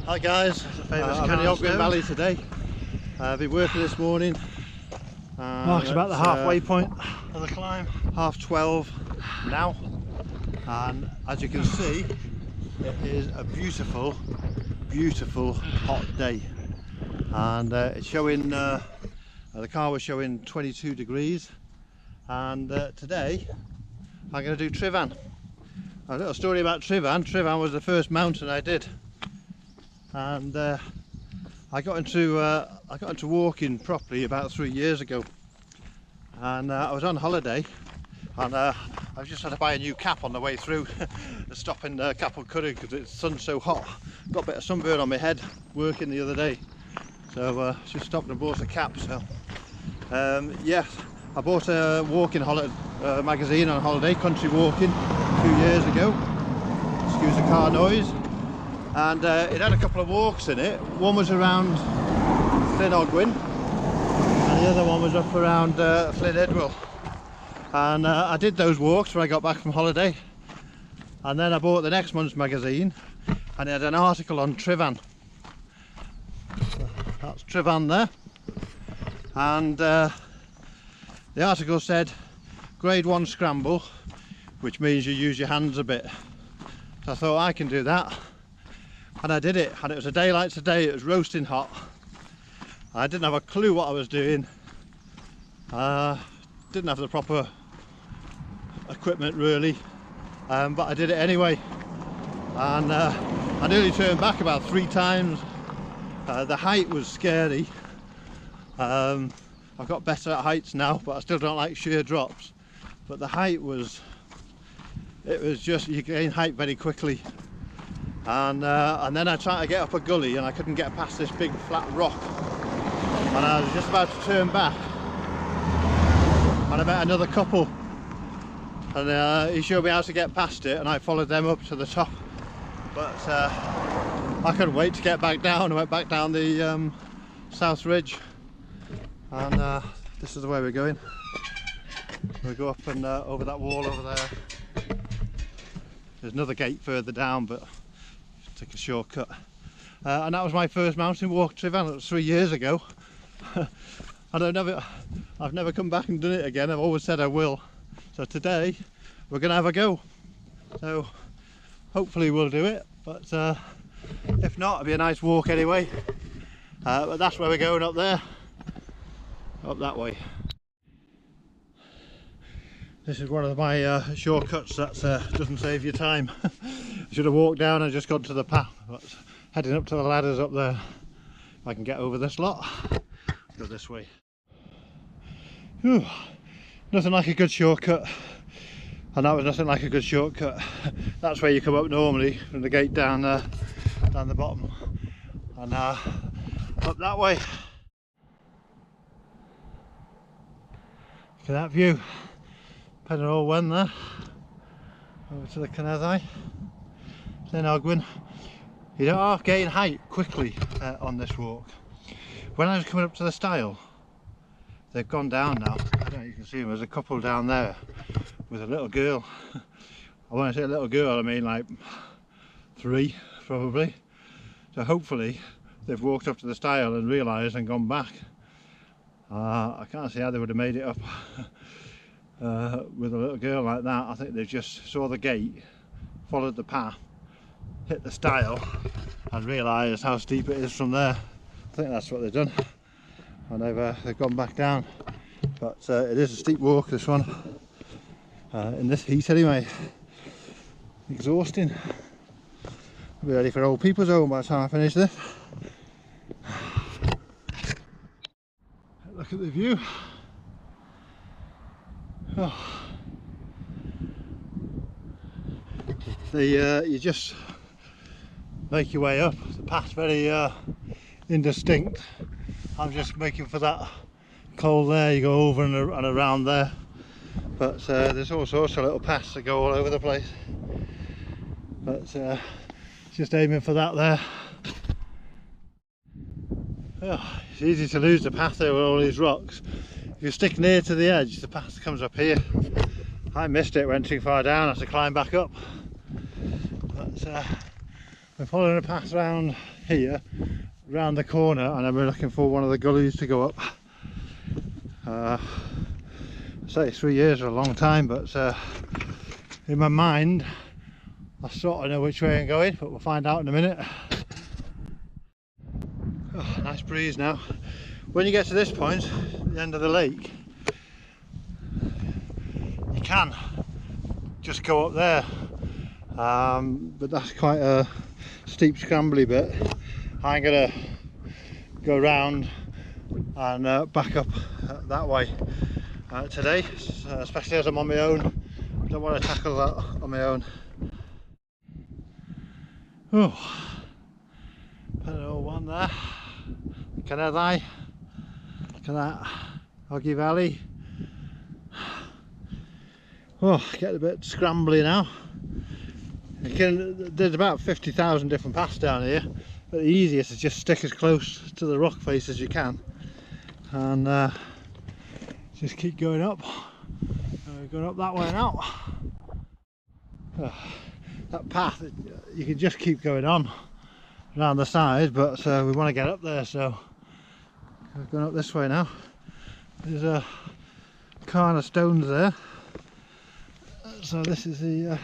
Hi guys, I'm in Ogwen Valley today. I've been working this morning. Mark's about the halfway point of the climb. 12:30 now, and as you can see, it is a beautiful hot day, and it's showing, the car was showing 22 degrees, and today I'm going to do Tryfan. A little story about Tryfan. Tryfan was the first mountain I did, and I got into walking properly about 3 years ago, and I was on holiday, and I just had to buy a new cap on the way through. Stopping Capel Curry because the sun's so hot. Got a bit of sunburn on my head working the other day, so just stopped and bought a cap. So yeah, I bought a walking magazine on holiday, Country Walking, 2 years ago. Excuse the car noise. And it had a couple of walks in it. One was around Flin Ogwen, and the other one was up around Flin Edwell. And I did those walks when I got back from holiday. And then I bought the next month's magazine, and it had an article on Tryfan. That's Tryfan there. And the article said grade 1 scramble, which means you use your hands a bit. So I thought I can do that. And I did it, and it was a day like today. It was roasting hot. I didn't have a clue what I was doing. Didn't have the proper equipment really, but I did it anyway. And I nearly turned back about 3 times. The height was scary. I've got better at heights now, but I still don't like sheer drops. But the height was, it was just, you gain height very quickly. And then I tried to get up a gully, and I couldn't get past this big flat rock, and I was just about to turn back, and I met another couple, and he showed me how to get past it, and I followed them up to the top. But I couldn't wait to get back down. I went back down the South Ridge, and this is the way we're going. We'll go up and over that wall over there. There's another gate further down, but take a shortcut. And that was my first mountain walk, Tryfan. It was 3 years ago. And I've never come back and done it again. I've always said I will. So today we're going to have a go. So hopefully we'll do it, but if not, it'll be a nice walk anyway. But that's where we're going, up there, up that way. This is one of my shortcuts that doesn't save you time. I should have walked down and just got to the path, but heading up to the ladders up there. If I can get over this lot, go this way. Whew. Nothing like a good shortcut, and that was nothing like a good shortcut. That's where you come up normally, from the gate down down the bottom, and up that way. Look at that view. Penarol Wen there, over to the Canethai, then Ogwen. You don't gain height quickly on this walk. When I was coming up to the stile, they've gone down now. I don't know if you can see them. There's a couple down there with a little girl. When I say a little girl, I mean like 3 probably. So hopefully they've walked up to the stile and realised and gone back. I can't see how they would have made it up. With a little girl like that. I think they just saw the gate, followed the path, hit the stile, and realised how steep it is from there. I think that's what they've done, and they've gone back down. But it is a steep walk, this one, in this heat anyway. Exhausting. I'll be ready for old people's home by the time I finish this. Look at the view. Oh. You just make your way up. The path's very indistinct. I'm just making for that col there. You go over and around there, but there's all sorts of little paths that go all over the place, but just aiming for that there. Oh, it's easy to lose the path there with all these rocks. If you stick near to the edge, the path comes up here. I missed it, went too far down, I had to climb back up. But We're following a path around here, round the corner, and then we're looking for one of the gullies to go up. I say 3 years are a long time, but in my mind I sort of know which way I'm going, but we'll find out in a minute. Oh, nice breeze now. When you get to this point, the end of the lake, you can just go up there, but that's quite a steep scrambly bit. I'm gonna go round and back up that way today, especially as I'm on my own. I don't want to tackle that on my own. Oh, put an old one there. Look at that eye. Look at that Hoggy Valley. Oh, getting a bit scrambly now. There's about 50,000 different paths down here, but the easiest is just stick as close to the rock face as you can and just keep going up. Going up that way now. That path, you can just keep going on around the side, but we want to get up there, so we're going up this way now. There's a cairn of stones there, so this is the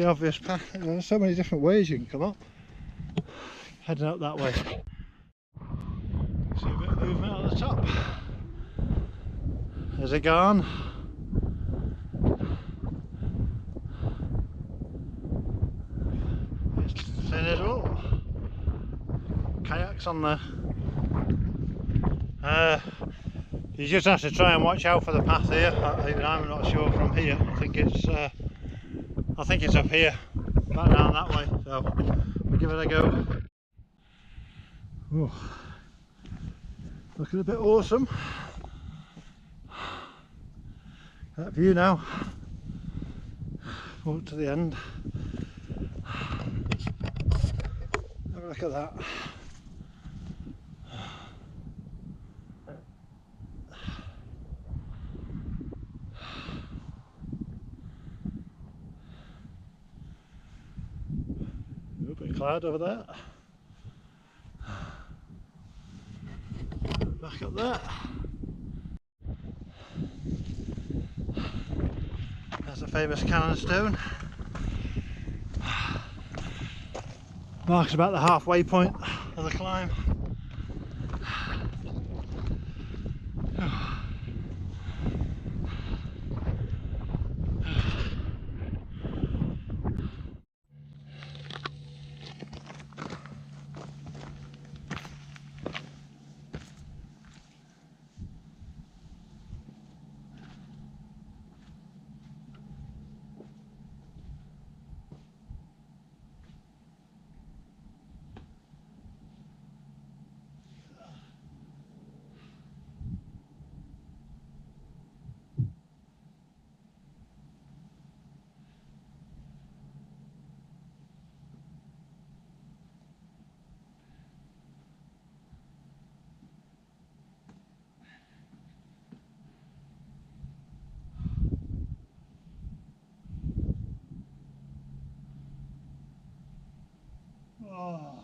obvious path. There's so many different ways you can come up. Heading up that way. See a bit of movement at the top. There's a garn. It's thin as well. Kayaks on there. You just have to try and watch out for the path here. Even I'm not sure from here. I think it's up here, back down that way. So we'll give it a go. Oh, looking a bit awesome. That view now. Walk to the end. Have a look at that. A bit of cloud over there. Back up there. That's the famous cannon stone. Marks about the halfway point of the climb. Oh,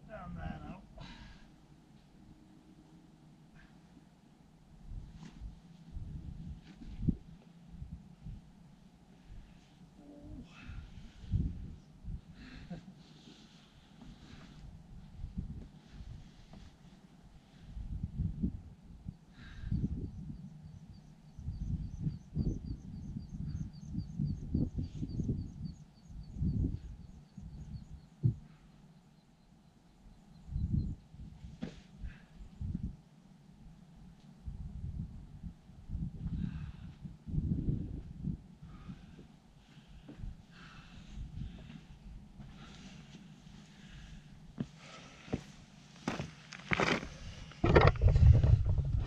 down there now.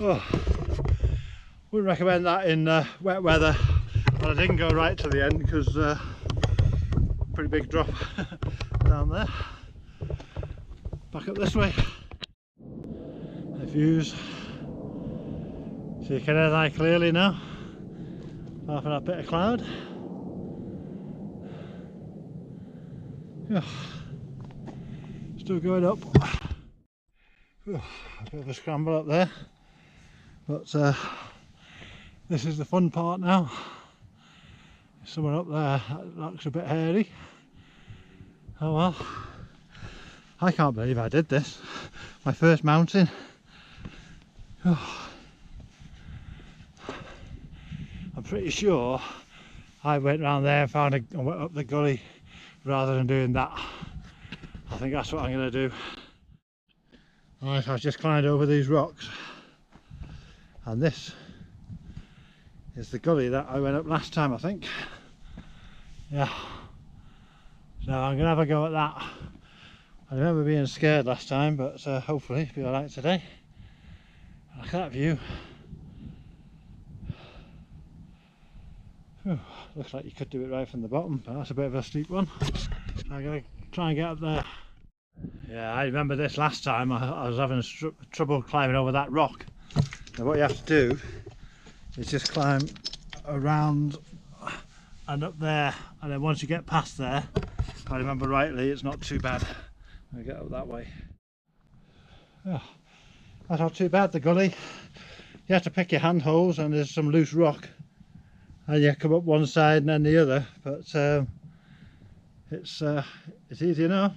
Oh, wouldn't recommend that in wet weather, but I didn't go right to the end because pretty big drop down there. Back up this way. The views, so you can hear that clearly now, apart from that bit of cloud. Yeah. Still going up. A bit of a scramble up there, but this is the fun part now. Someone up there that looks a bit hairy. Oh well, I can't believe I did this. My first mountain. Oh. I'm pretty sure I went round there and went up the gully rather than doing that. I think that's what I'm going to do. Right, I've just climbed over these rocks, and this is the gully that I went up last time, I think. Yeah, so I'm going to have a go at that. I remember being scared last time, but hopefully it'll be alright today. Look at that view. Whew, looks like you could do it right from the bottom, but that's a bit of a steep one. So I'm going to try and get up there. Yeah, I remember this last time. I was having trouble climbing over that rock. Now what you have to do is just climb around and up there, and then once you get past there, if I remember rightly, it's not too bad. I get up that way. Oh, that's not too bad, the gully. You have to pick your handholds, and there's some loose rock, and you come up one side and then the other, but it's easy enough.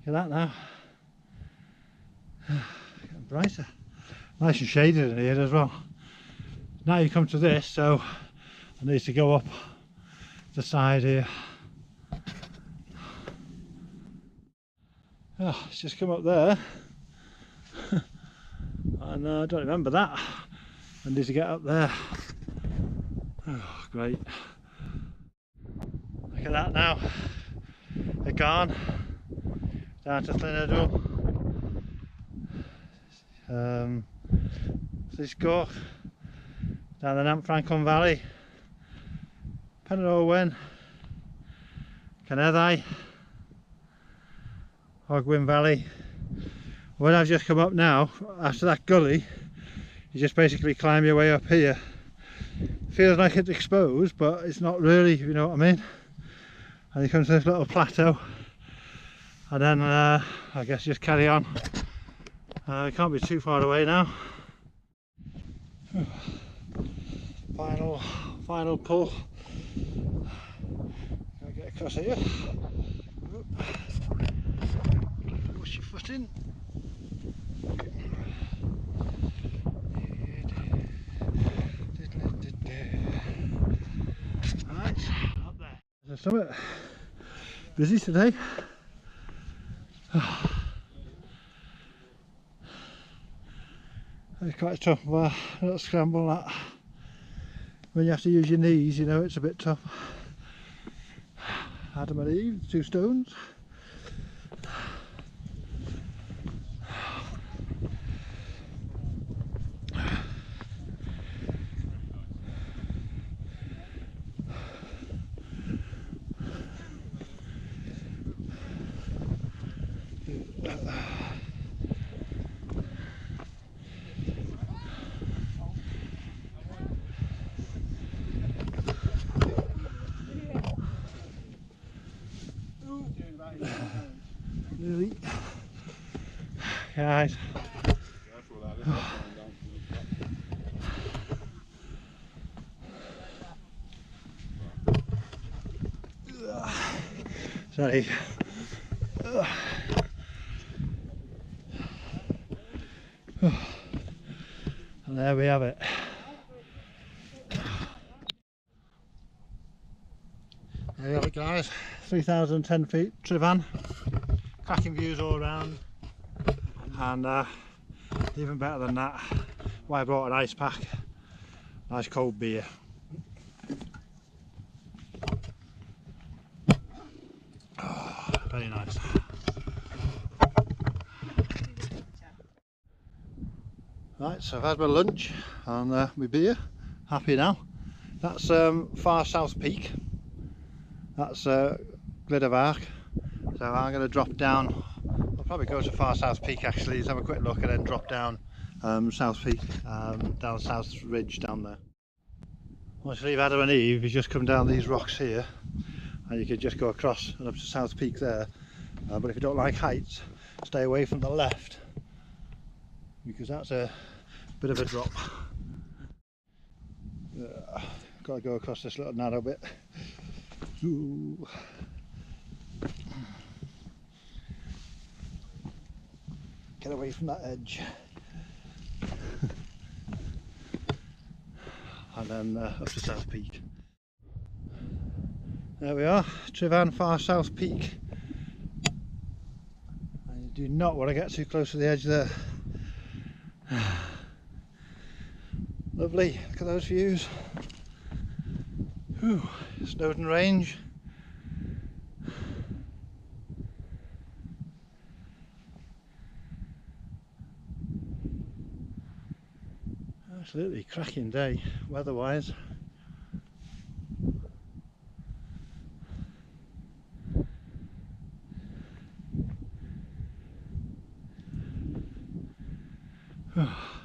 Look at that now. Getting brighter. Nice and shaded in here as well. Now you come to this, so I need to go up the side here. Oh, it's just come up there. And I don't remember that. I need to get up there. Oh, great. Look at that now. They're gone. Down to Llynedol. This go down the Nant Valley, Pen yr Owen, Caneddau, Ogwyn Valley. When I've just come up now, after that gully, you just basically climb your way up here. Feels like it's exposed, but it's not really, if you know what I mean. And you come to this little plateau, and then I guess just carry on. It can't be too far away now. Final pull. Gotta get across here. Push your foot in. Right, up there. There's the summit. Busy today. It's quite a tough little scramble that. When you have to use your knees, you know, it's a bit tough. Adam and Eve, 2 stones. Nearly. Right. Sorry. And there we have it. There you have it, guys. 3,010 feet, Tryfan. Cracking views all around, and even better than that, why I brought an ice pack, nice cold beer. Oh, very nice. Right, so I've had my lunch and my beer, happy now. That's Far South Peak, that's Glydervark. So I'm going to drop down. I'll probably go to Far South Peak actually, just have a quick look and then drop down South Peak, down South Ridge down there. Once you leave Adam and Eve, you just come down these rocks here, and you could just go across and up to South Peak there. But if you don't like heights, stay away from the left, because that's a bit of a drop. Got to go across this little narrow bit. Ooh. Get away from that edge. And then up to South Peak. There we are, Tryfan Far South Peak. And you do not want to get too close to the edge there. Lovely, look at those views. Whew. Snowdon Range. Absolutely cracking day, weather-wise.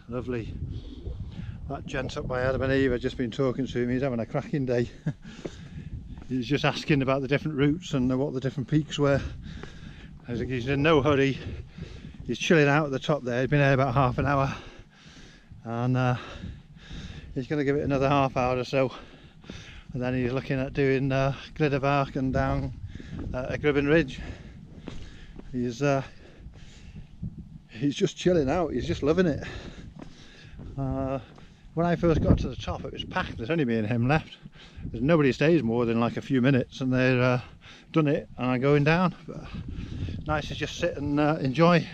Lovely. That gent up by Adam and Eve, I've just been talking to him, he's having a cracking day. He's just asking about the different routes and what the different peaks were. He's in no hurry, he's chilling out at the top there. He's been there about half an hour, and he's going to give it another half hour or so, and then he's looking at doing Gliddervark and down a Gribbon Ridge. He's just chilling out, he's just loving it. When I first got to the top it was packed, there's only me and him left. There's nobody stays more than like a few minutes, and they're done it and I'm going down. But nice to just sit and enjoy.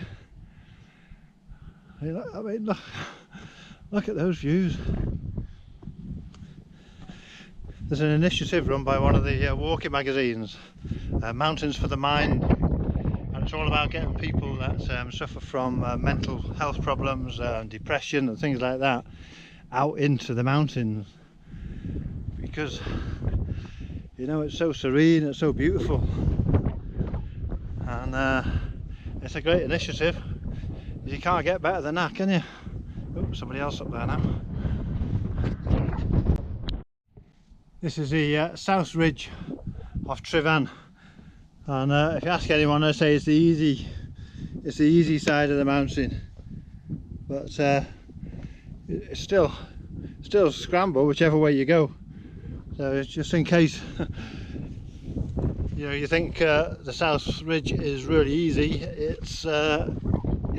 I mean, look at those views. There's an initiative run by one of the walking magazines, Mountains for the Mind, and it's all about getting people that suffer from mental health problems, depression and things like that out into the mountains, because you know it's so serene, it's so beautiful, and it's a great initiative. You can't get better than that, can you? Oh, somebody else up there now. This is the South Ridge of Tryfan, and if you ask anyone, they say it's the easy side of the mountain, but it's still scramble whichever way you go. So just in case you know you think the South Ridge is really easy, it's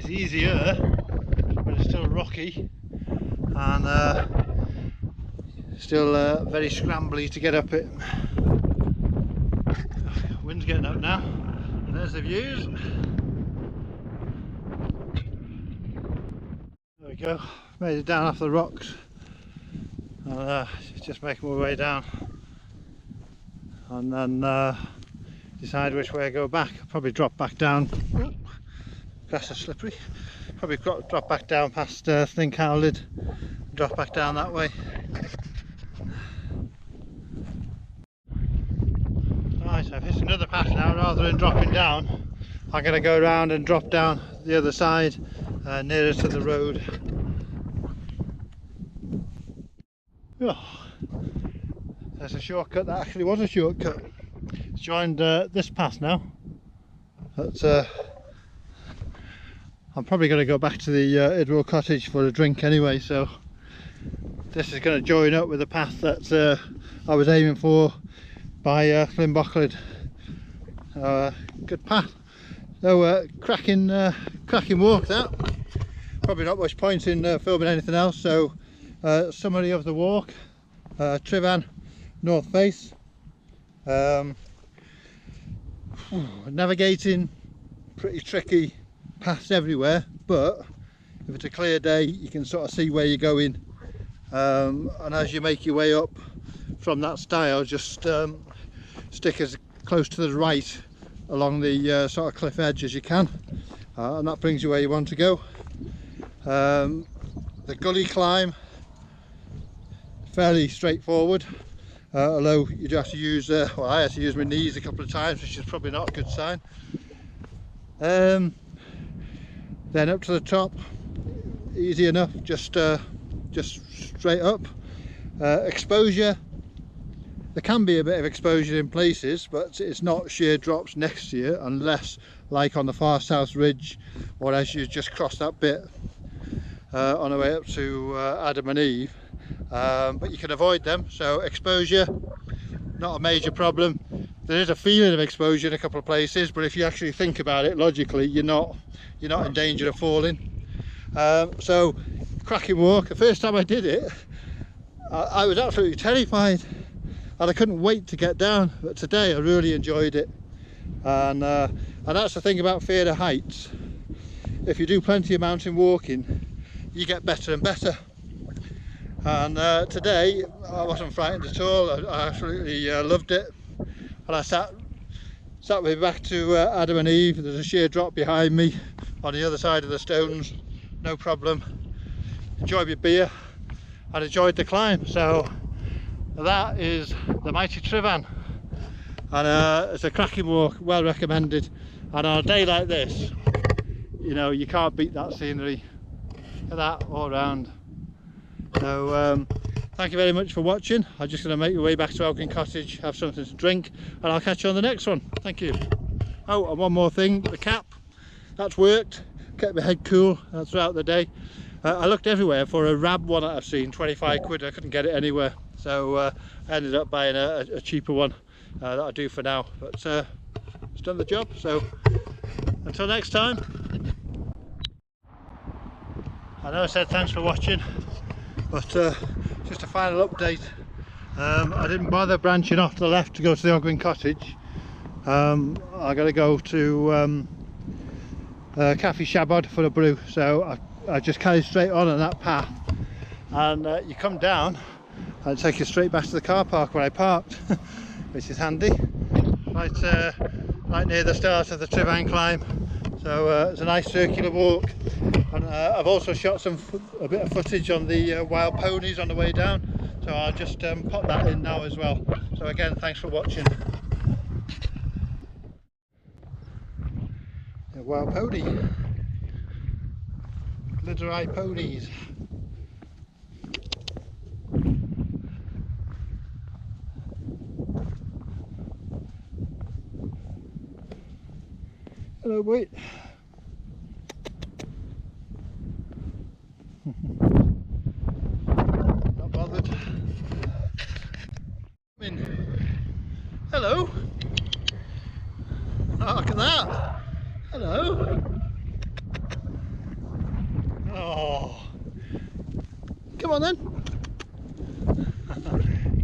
easier, but it's still rocky and still very scrambly to get up it. Wind's getting up now, and there's the views. There we go, made it down off the rocks, and just making my way down, and then decide which way I go back. I'll probably drop back down. Ooh, grass is slippery. Probably drop back down past Thinkowlid, drop back down that way. Right, I've hit another path now. Rather than dropping down, I'm going to go around and drop down the other side, nearer to the road. Oh, there's a shortcut that actually was a shortcut. It's joined this path now. But I'm probably going to go back to the Idwell Cottage for a drink anyway, so this is going to join up with the path that I was aiming for by Llynbochlid. Good path. So cracking walk that. Probably not much point in filming anything else, so summary of the walk. Tryfan North Face. Navigating pretty tricky paths everywhere, but if it's a clear day you can sort of see where you're going, and as you make your way up from that stile, just stick as close to the right along the sort of cliff edge as you can, and that brings you where you want to go. The gully climb, fairly straightforward, although you do have to use well, I had to use my knees a couple of times, which is probably not a good sign. Then up to the top, easy enough, just straight up. Exposure There can be a bit of exposure in places, but it's not sheer drops next to you, unless like on the far south ridge, or as you just cross that bit on the way up to Adam and Eve. But you can avoid them, so exposure, not a major problem. There is a feeling of exposure in a couple of places, but if you actually think about it logically, you're not in danger of falling. So cracking walk. The first time I did it, I was absolutely terrified and I couldn't wait to get down, but today I really enjoyed it. And that's the thing about fear of heights. If you do plenty of mountain walking, you get better and better. And today I wasn't frightened at all. I absolutely loved it. And I sat me back to Adam and Eve. There's a sheer drop behind me on the other side of the stones, no problem. Enjoyed my beer and enjoyed the climb. So that is the mighty Tryfan, and it's a cracking walk, well recommended. And on a day like this, you know, you can't beat that scenery. Look at that all around. So thank you very much for watching. I'm just going to make my way back to Elgin Cottage, have something to drink, and I'll catch you on the next one. Thank you. Oh, and one more thing, the cap, that's worked, kept my head cool throughout the day. I looked everywhere for a rab one that I've seen, 25 quid, I couldn't get it anywhere. So I ended up buying a cheaper one that I do for now, but it's done the job. So until next time. I know I said thanks for watching, but just a final update. I didn't bother branching off to the left to go to the Elgin Cottage. I got to go to Cafe Shabod for a brew, so I just carried straight on that path, and you come down and take you straight back to the car park where I parked, which is handy, right near the start of the Tryfan climb. So it's a nice circular walk, and I've also shot a bit of footage on the wild ponies on the way down, so I'll just pop that in now as well. So again, thanks for watching. A wild pony, glitter eye ponies. Hello, boy. Not bothered. Come in. Hello. Oh, look at that. Hello. Oh. Come on then.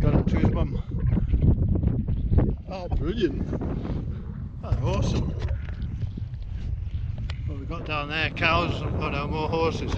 Got up to his mum. Oh, brilliant. That's awesome. What we got down there? Cows? Oh no, more horses.